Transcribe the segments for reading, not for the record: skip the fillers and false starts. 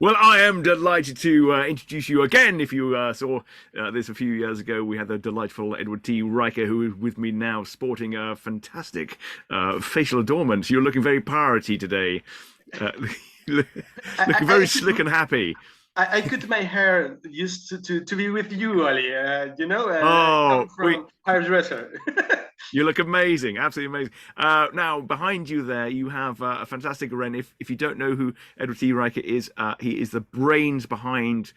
Well, I am delighted to introduce you again. If you saw this a few years ago, we had the delightful Edward T. Riker, who is with me now, sporting a fantastic facial adornment. You're looking very piratey today, uh, looking I, very I could slick and happy. I cut my hair used to be with you, Ali. Oh, Coming from hairdresser. you look amazing, absolutely amazing. Now, behind you there, you have a fantastic Ren. If you don't know who Edward T. Riker is, he is the brains behind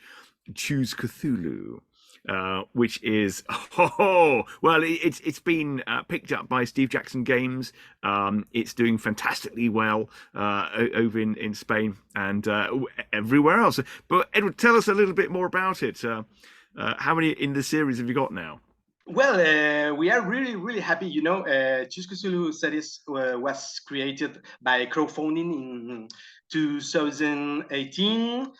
Choose Cthulhu, which is well, it's been picked up by Steve Jackson Games. It's doing fantastically well over in Spain and everywhere else. But Edward, tell us a little bit more about it. How many in the series have you got now? Well, we are really happy. Choose Cthulhu series was created by crowdfunding in 2018.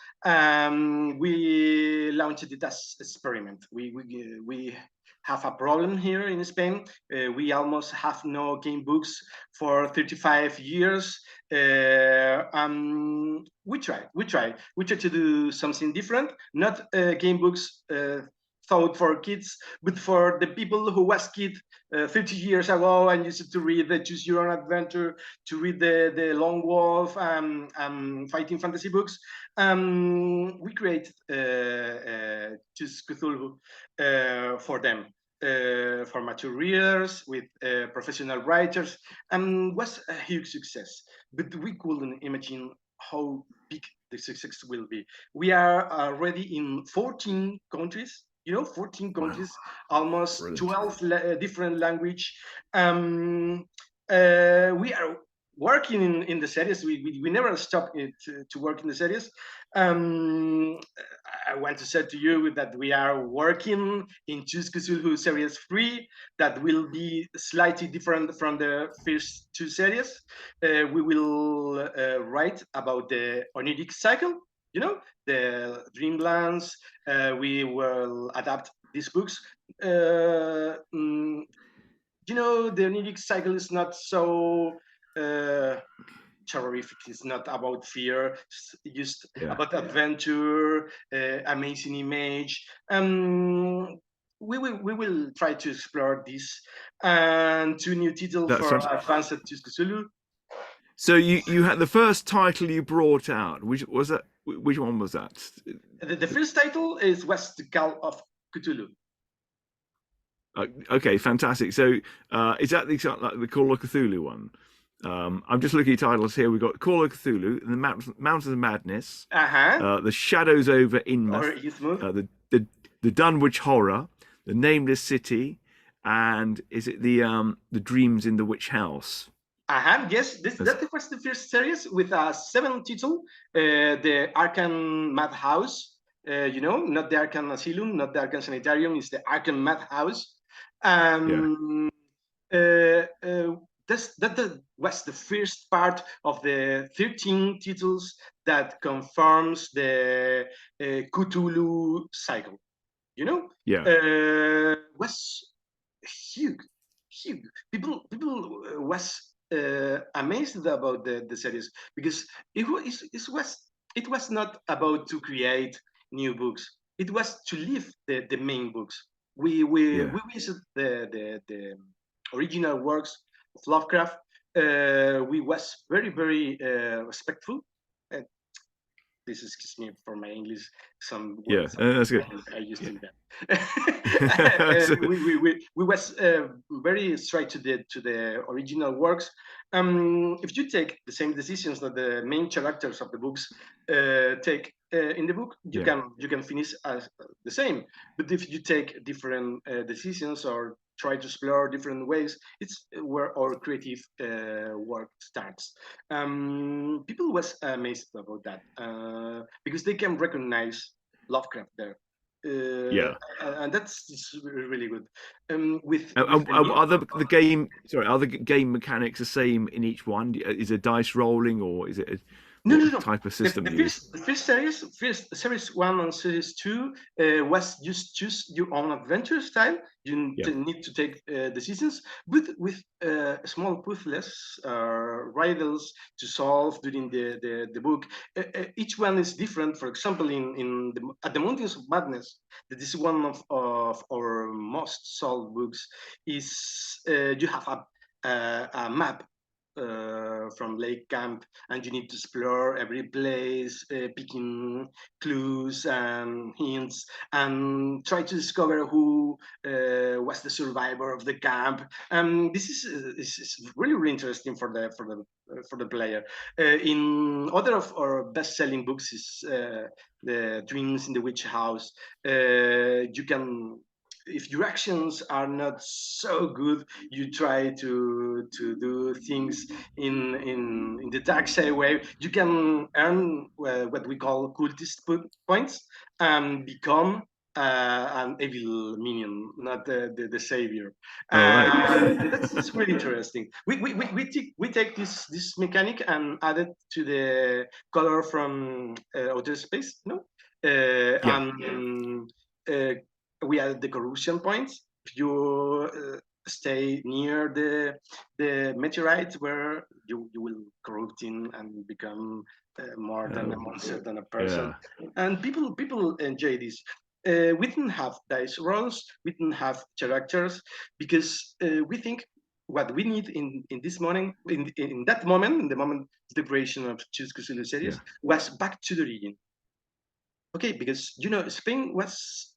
We launched it as experiment. We have a problem here in Spain. We almost have no game books for 35 years. We try to do something different, not game books thought for kids, but for the people who was kid 30 years ago and used to read the Choose Your Own Adventure, to read the Lone Wolf, fighting fantasy books. We create Choose Cthulhu for them. For mature readers with professional writers, and was a huge success. But we couldn't imagine how big the success will be. We are already in 14 countries, 14 Wow, countries, almost brilliant. 12 different language. We are working in the series. We never stop to work in the series. um, I want to say to you that we are working in Choose Cthulhu Series 3 that will be slightly different from the first two series. We will write about the oniric cycle, the dreamlands. We will adapt these books. Uh, mm, the oniric cycle is not so uh, terrific. It's not about fear. It's just Yeah, about adventure, amazing image. We will try to explore this and two new titles that's for fantastic. Advanced Cthulhu. So you had the first title you brought out. Which was that? Which one was that? The first title is What's the Call of Cthulhu. Okay, fantastic. So is that like the Call of Cthulhu one? I'm just looking at titles here. We've got Call of Cthulhu, and the Mountains of Madness, Uh-huh. The Shadows over Or Innsmouth, Ismuth. The Dunwich Horror, the Nameless City, and is it the Dreams in the Witch House? Yes, That's, that was the first series with a seven title, the Arkham Madhouse. Not the Arkham Asylum, not the Arkham Sanitarium, it's the Arkham Madhouse. yeah, Um, uh, uh, that was the first part of the 13 titles that confirms the Cthulhu cycle. yeah. Was huge, huge. People was amazed about the series because it was not about to create new books. It was to leave the main books. We Yeah. visit the original works of Lovecraft. We was very respectful. Uh, this excuse me for my English. Some Yeah, words that's good. I used Yeah. in that. So, We was very straight to the original works. If you take the same decisions that the main characters of the books take in the book, you yeah, can finish as the same. But if you take different decisions or try to explore different ways, it's where our creative work starts. People was amazed about that because they can recognize Lovecraft there, yeah. and that's it's really good. With the Are new, the game? Sorry, are the game mechanics the same in each one? Is it dice rolling or is it? what type of system The you use? first series 1 and series 2 was just choose your own adventure style. You Yeah. need to take decisions, but with small puzzles, riddles to solve during the book. Each one is different. For example, at the Mountains of Madness, that is one of our most solved books. Is you have a map from Lake Camp, and you need to explore every place, picking clues and hints, and try to discover who was the survivor of the camp. This is really, really interesting for the player. In other of our best-selling books is the Dreams in the Witch House. You can, if your actions are not so good, you try to do things in the dark side way. You can earn what we call cultist points and become an evil minion, not the savior. All right. That's really interesting. We take this mechanic and add it to the color from outer space, no? Yeah. And we add the corruption points. If you stay near the meteorite, where you will corrupting and become more than a monster than a person. Yeah. And people enjoy this. We didn't have dice rolls, we didn't have characters, because we think what we need in this moment, in that moment, in the moment of the creation of Choose Cthulhu series, Yeah. was back to the origin. Okay, because Spain was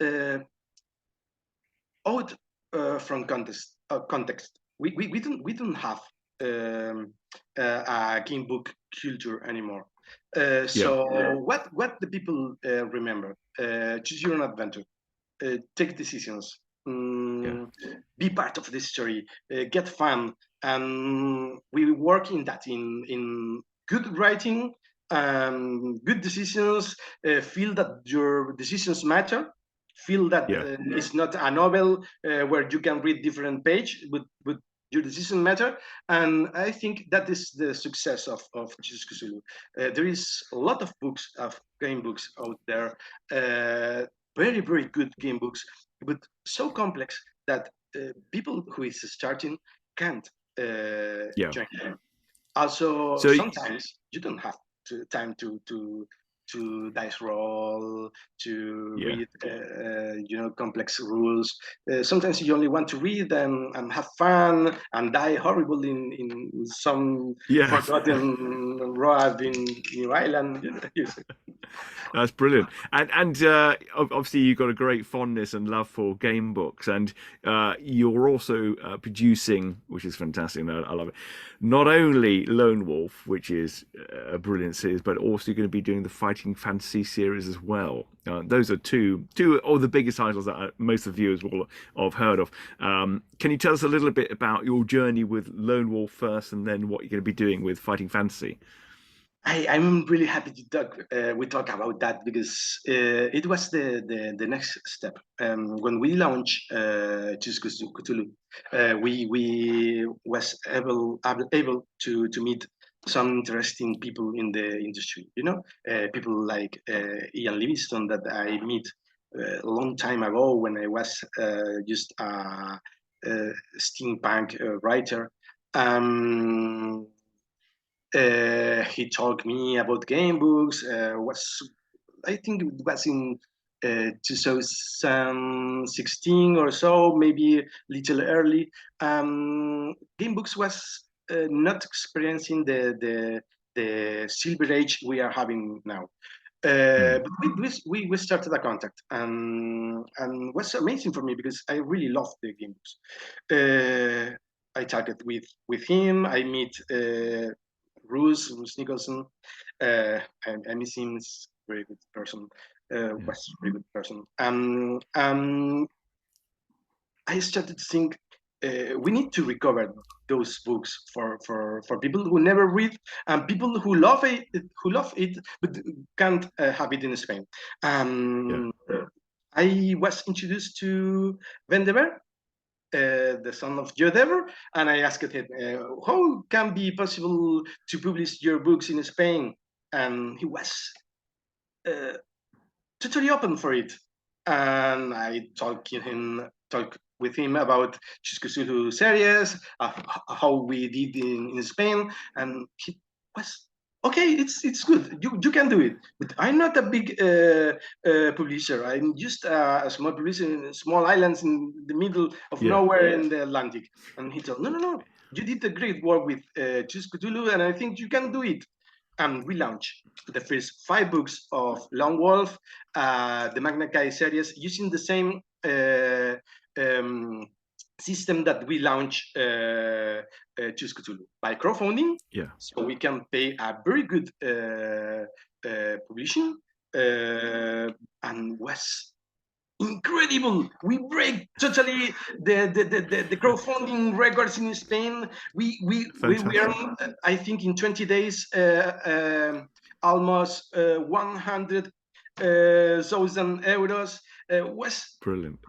out from context. We don't have a game book culture anymore. Yeah. So what the people remember? Choose your own adventure. Take decisions. Yeah. Be part of the story. Get fun, and we work in that in good writing, good decisions. Feel that your decisions matter. Feel that Yeah. it's not a novel where you can read different page, but your decision matter. And I think that is the success of Jesus Cthulhu. There is a lot of books, of game books out there, very, very good game books, but so complex that people who is starting can't Yeah. join. Also, So sometimes you don't have time to dice roll, to yeah. read, complex rules. Sometimes you only want to read and have fun and die horrible in some Yeah. forgotten road in New Ireland. That's brilliant. And obviously you've got a great fondness and love for game books, and you're also producing, which is fantastic. And I love it. Not only Lone Wolf, which is a brilliant series, but also you're going to be doing the Fighting Fantasy series as well. Those are two of the biggest titles that most of the viewers will have heard of. Can you tell us a little bit about your journey with Lone Wolf first, and then what you're going to be doing with Fighting Fantasy? I'm really happy to talk. We talk about that because it was the next step. When we launched Choose Cthulhu, we was able to meet some interesting people in the industry. People like Ian Livingstone that I meet a long time ago when I was just a steampunk writer. Um, he told me about game books. Was I think it was in 2016 or so, maybe a little early. Game books was not experiencing the silver age we are having now. Mm. But we started a contact, and was amazing for me because I really love the game books. I talked with him. I meet Bruce Nicholson. I miss him. He's a very good person. Yeah. Was a very good person. I started to think we need to recover those books for people who never read and people who love it but can't have it in Spain. Yeah. I was introduced to Vendever, the son of Joe Dever, and I asked him, how can be possible to publish your books in Spain? and he was totally open for it. And I talked with him about Cthulhu series, how we did in Spain, and he was okay. It's good. You can do it. But I'm not a big publisher. I'm just a small publisher in small islands in the middle of nowhere in the Atlantic. And he told, no. You did a great work with Cthulhu, and I think you can do it. And we launched the first 5 books of Lone Wolf, the Magna Chi series, using the same system that we launched Choose Cthulhu by crowdfunding. Yeah. So we can pay a very good publishing, and was incredible. We break totally the crowdfunding records in Spain. We earned, I think, in 20 days almost 100,000 euros. Was brilliant,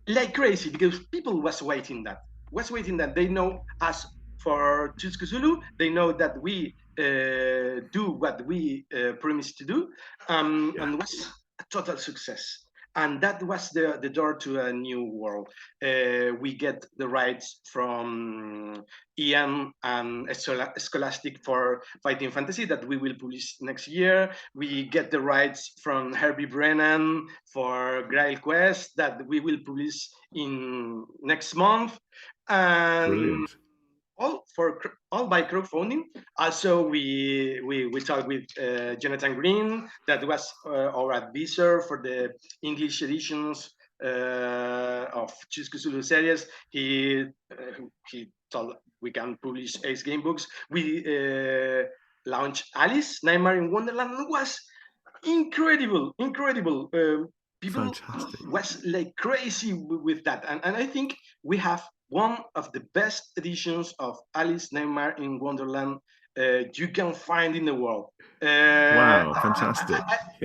like crazy, because people was waiting that they know us for Choose Cthulhu. They know that we do what we promised to do, and was a total success. And that was the door to a new world. We get the rights from Ian and Scholastic for Fighting Fantasy that we will publish next year. We get the rights from Herbie Brennan for Grail Quest that we will publish in next month. And brilliant. All by crowdfunding. Also, we talked with Jonathan Green, that was our advisor for the English editions of Choose Cthulhu series. He told we can publish 8 game books. We launched Alice Nightmare in Wonderland. It was incredible. People was like crazy with that, and I think we have one of the best editions of Alice Nightmare in Wonderland you can find in the world. Wow, fantastic!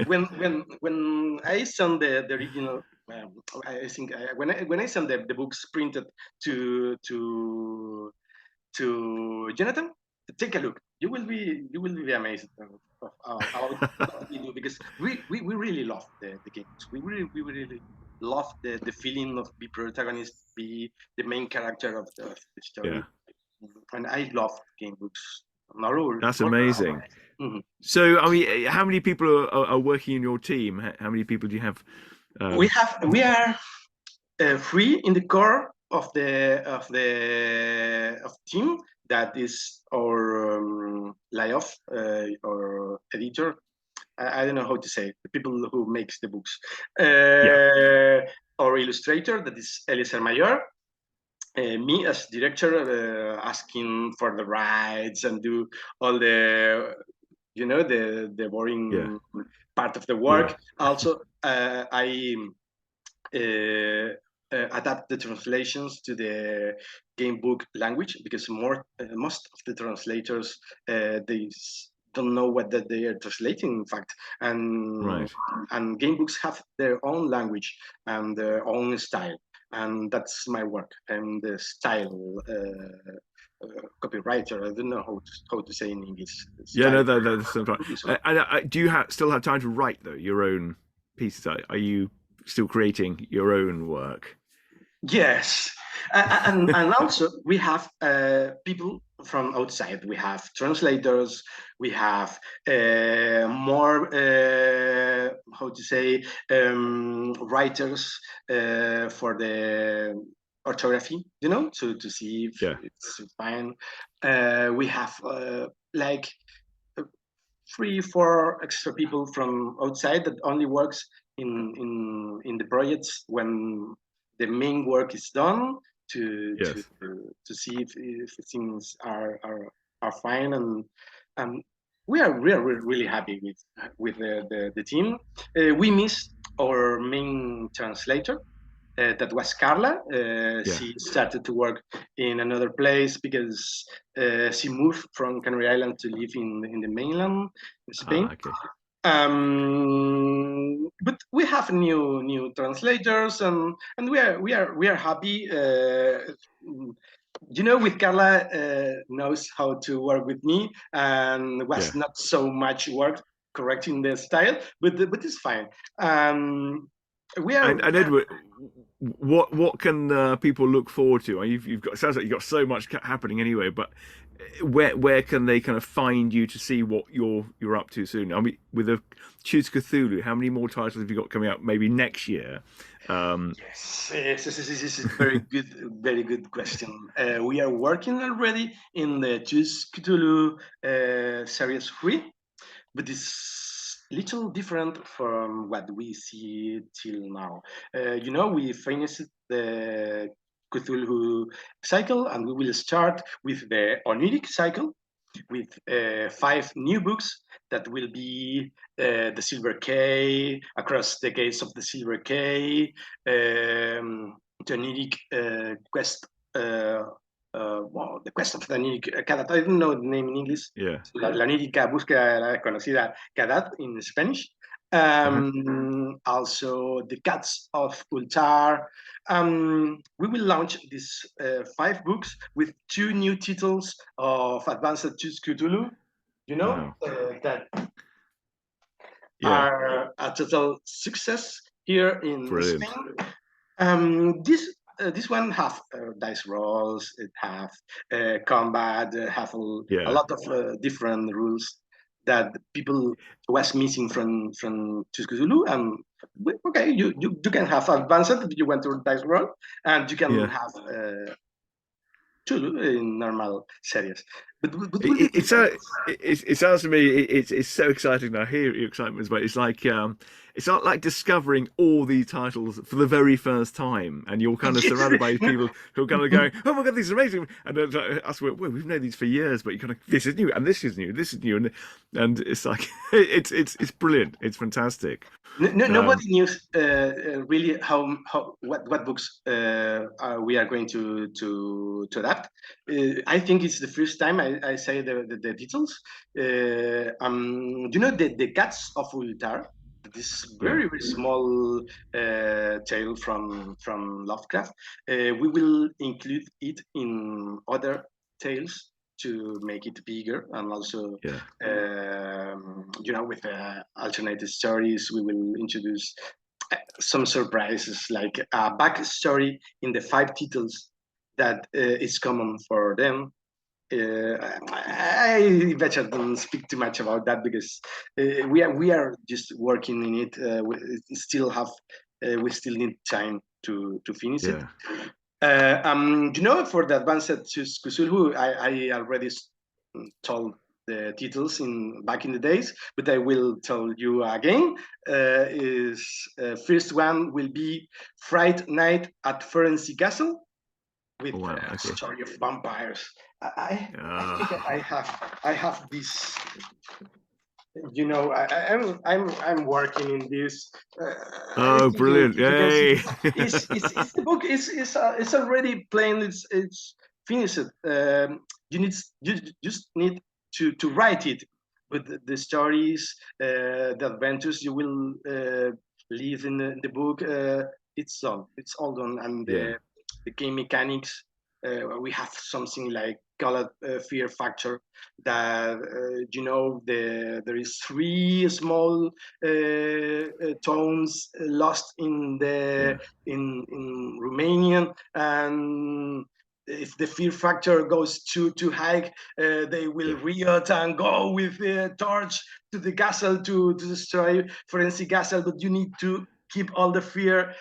When I sent the original, I think when I sent the books printed to Jonathan, take a look. You will be amazed of how we do, because we really love the games. We really love the feeling of be protagonist, be the main character of the story. And I love game books. That's amazing. Mm-hmm. So, I mean, how many people are working in your team? How many people do you have? We are 3 in the core of the team. That is our layoff or editor. I don't know how to say it. The people who makes the books. Our illustrator, that is Eliezer Mayor. Me as director, asking for the rights and do all the the boring part of the work. Also, I adapt the translations to the game book language, because most of the translators they don't know what that they are translating, in fact, and game books have their own language and their own style, and that's my work. I'm the style copywriter. I don't know how to say in English. That's fine. Do you still have time to write your own pieces? Are you still creating your own work? Yes, and also we have people from outside. We have translators. We have more how to say writers for the orthography. To see if it's fine. We have like 3-4 extra people from outside that only works in the projects when the main work is done, to see if things are fine, and we are really happy with the team. We missed our main translator. That was Carla. She started to work in another place because she moved from Canary Island to live in the mainland, in Spain. But we have new translators, and we are happy. with Carla knows how to work with me, and was Yeah. not so much work correcting the style, but it's fine. We are And Edward, what can people look forward to? You've got, sounds like you've got so much happening anyway, but where can they kind of find you to see what you're up to soon? I mean, with a Choose Cthulhu, how many more titles have you got coming out? Maybe next year. Yes, this is a very good question. We are working already in the Choose Cthulhu series 3, but it's little different from what we see till now. We finished the Cthulhu cycle, and we will start with the Oniric cycle with 5 new books that will be the Silver K, Across the Gates of the Silver K, the Oniric Quest. The Quest of the Oniric Cadat. I don't know the name in English. Yeah. La onírica búsqueda de la desconocida Cadat in Spanish. Uh-huh. Also, the Cats of Ultar. We will launch these 5 books with 2 new titles of Advanced Choose Cthulhu, Wow. that Yeah. are a total success here in Brilliant. Spain. This one have dice rolls, it have combat, have a Yeah. lot of different rules that people was missing from Cthulhu. And okay, you can have advanced if you want to dice roll, and you can Yeah. have Cthulhu in normal series. But will be It's it sounds to me it's so exciting. I hear your excitement, but it's not like discovering all these titles for the very first time, and you're kind of surrounded by these people who are kind of going, "Oh my god, these are amazing!" And then us, well, we've known these for years, but you kind of, this is new, and this is new, this is new, and it's like it's brilliant, it's fantastic. Nobody knew really what books we are going to adapt. I think it's the first time I say the titles. The Cats of Ultar. This Yeah, very small tale from Lovecraft. We will include it in other tales to make it bigger, and also yeah, with alternative stories, we will introduce some surprises, like a backstory in the 5 titles that is common for them. I better don't speak too much about that, because we are just working in it. We still need time to finish it. yeah, For the Advanced Cthulhu, I already told the titles in back in the days, but I will tell you again. Is First one will be Fright Night at Forensic Castle, with oh wow, a okay, story of vampires. I think uh, I have this. I'm working in this. I oh, think you, brilliant, you can see yay. this. It's the book is already plain. It's finished. You just need to write it, with the stories, the adventures you will live in the book. It's done. It's all done, and Yeah, the game mechanics. We have something like called fear factor, that there is 3 small tones lost in yeah, Romanian, and if the fear factor goes too high, they will yeah, riot and go with the torch to the castle to destroy forensic castle. But you need to keep all the fear,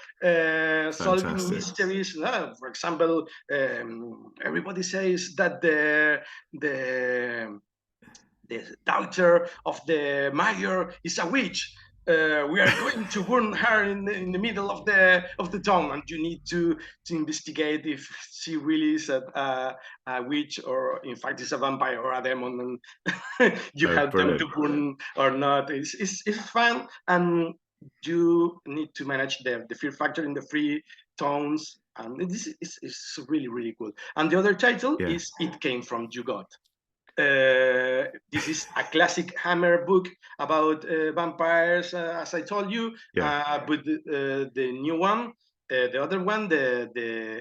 solving fantastic, mysteries. For example, everybody says that the daughter of the mayor is a witch. We are going to burn her in the middle of the town, and you need to investigate if she really is a witch, or in fact is a vampire or a demon, and you oh, help them to brilliant, burn or not. It's fun, and you need to manage the fear factor in the 3 tones, and this is really really cool. And the other title yeah, is It Came From You God. This is a classic Hammer book about vampires, as I told you, yeah, but the new one The other one, the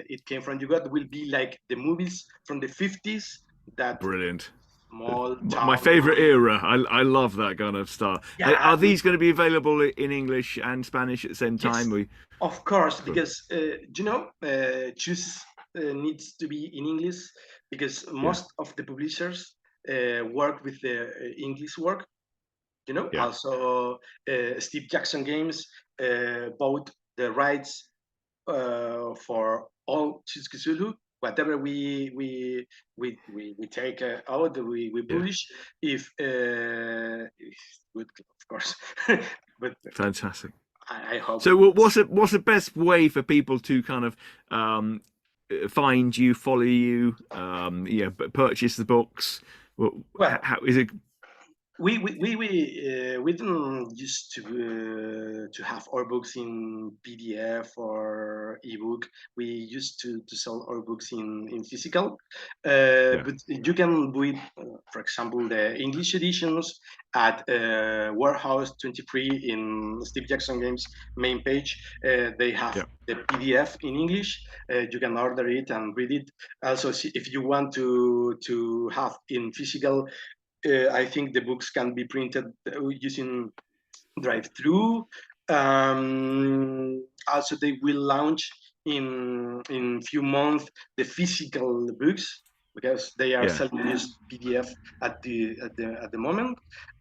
It Came From You God, will be like the movies from the 50s, that Brilliant. small My town. favorite era. I love that kind of style. Yeah, Are these going to be available in English and Spanish at the same time? yes, of course, because choose needs to be in English, because Yeah, most of the publishers work with the English work. yeah, Also, Steve Jackson Games bought the rights for all Choose Cthulhu. Whatever we take out, we yeah. publish. If good, of course, but Fantastic. I hope. So, what's the best way for people to kind of um, find you, follow you, purchase the books? Well, How is it? we didn't used to have our books in PDF or ebook. We used to sell our books in physical, Yeah, but you can do it. For example, the English editions at Warehouse 23 in Steve Jackson Games main page. They have yeah, the PDF in English. You can order it and read it. Also, if you want to have in physical, I think the books can be printed using drive-through. Also, they will launch in few months the physical books, because they are yeah, selling just PDF at the moment.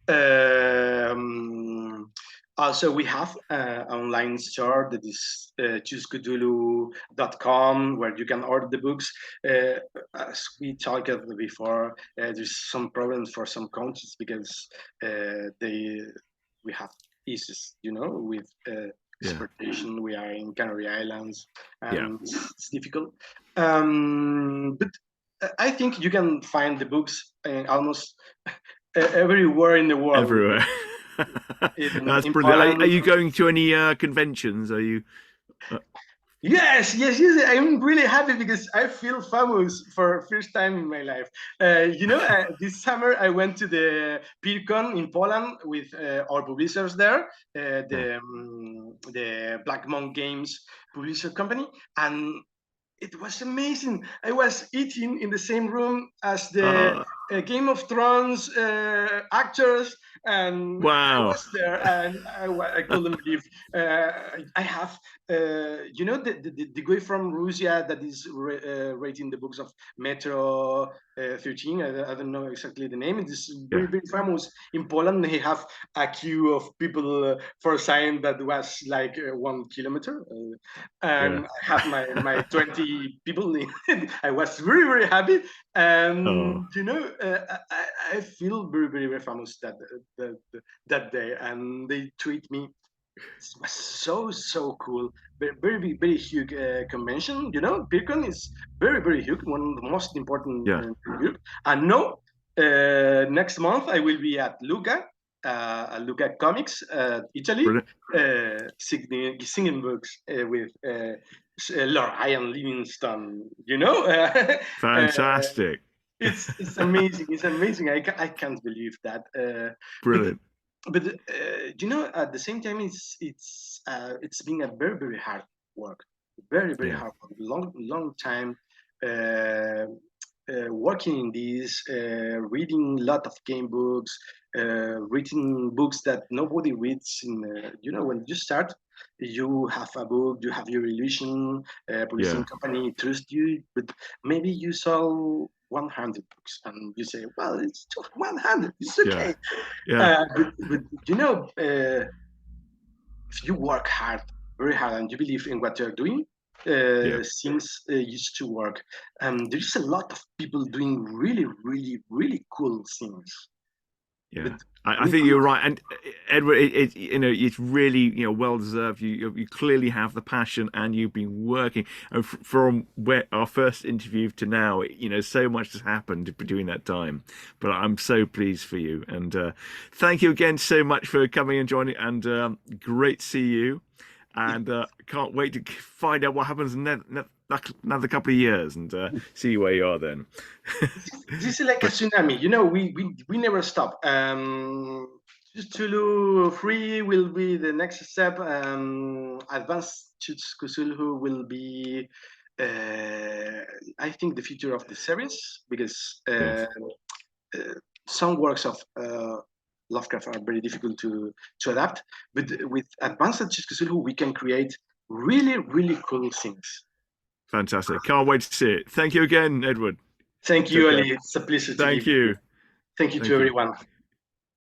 Um, Also, we have an online store that is choosecthulhu.com, where you can order the books. Uh, as we talked before, there's some problems for some countries, because they we have issues, with yeah, exportation. We are in Canary Islands, yeah. and it's difficult. But I think you can find the books in almost everywhere in the world. Everywhere. That's In brilliant. Are Poland. you going to any conventions? Are you? Uh, Yes, yes, yes. I'm really happy because I feel famous for first time in my life. This summer I went to the PeerCon in Poland with our publishers there, yeah. the Black Monk Games publisher company, and it was amazing. I was eating in the same room as the Uh, Game of Thrones actors, and I wow. was there, and I couldn't believe. I have, the guy from Russia that is writing the books of Metro 13. I don't know exactly the name. It is very, Yeah, very famous in Poland. They have a queue of people for a sign that was like 1 kilometer. yeah. And I have my 20 people. I was very, very happy, Oh, and I feel very, very, very famous that that day, and they treat me. It was so cool. Very, very, very huge convention. Birkon is very, very huge, one of the most important yeah. in Europe. And no, next month I will be at Luca Comics, Italy, Brilliant. singing books with Ian Livingstone. Uh, Fantastic. it's amazing. It's amazing. I can't believe that. But Brilliant. at the same time, it's been a very, very hard work, very, very Yeah, hard work, long time. Uh, Working in this, reading a lot of game books, reading books that nobody reads. When you start, you have a book, you have your illusion, publishing yeah, company trusts you, but maybe you sell 100 books, and you say, well, it's just 100, it's yeah, okay. yeah, But if you work hard, very hard, and you believe in what you're doing, yeah. things used to work. There's a lot of people doing really, really, really cool things. But Yeah, I we think could, you're right. And Edward, it's really well deserved. You clearly have the passion, and you've been working. And from where our first interview to now, so much has happened between that time. But I'm so pleased for you, and thank you again so much for coming and joining. And great to see you. And can't wait to find out what happens in another couple of years, and see where you are then. this is like a But tsunami. We never stop. Cthulhu 3 will be the next step. Advanced Cthulhu will be, I think, the future of the series, because Yes. some works of Lovecraft are very difficult to adapt. But with Advanced Cthulhu, we can create really, really cool things. Fantastic. Can't wait to see it. Thank you again, Edward. Thank Take you, care. Ali. It's a pleasure to be Thank with you. you. Thank you to Thank you. everyone.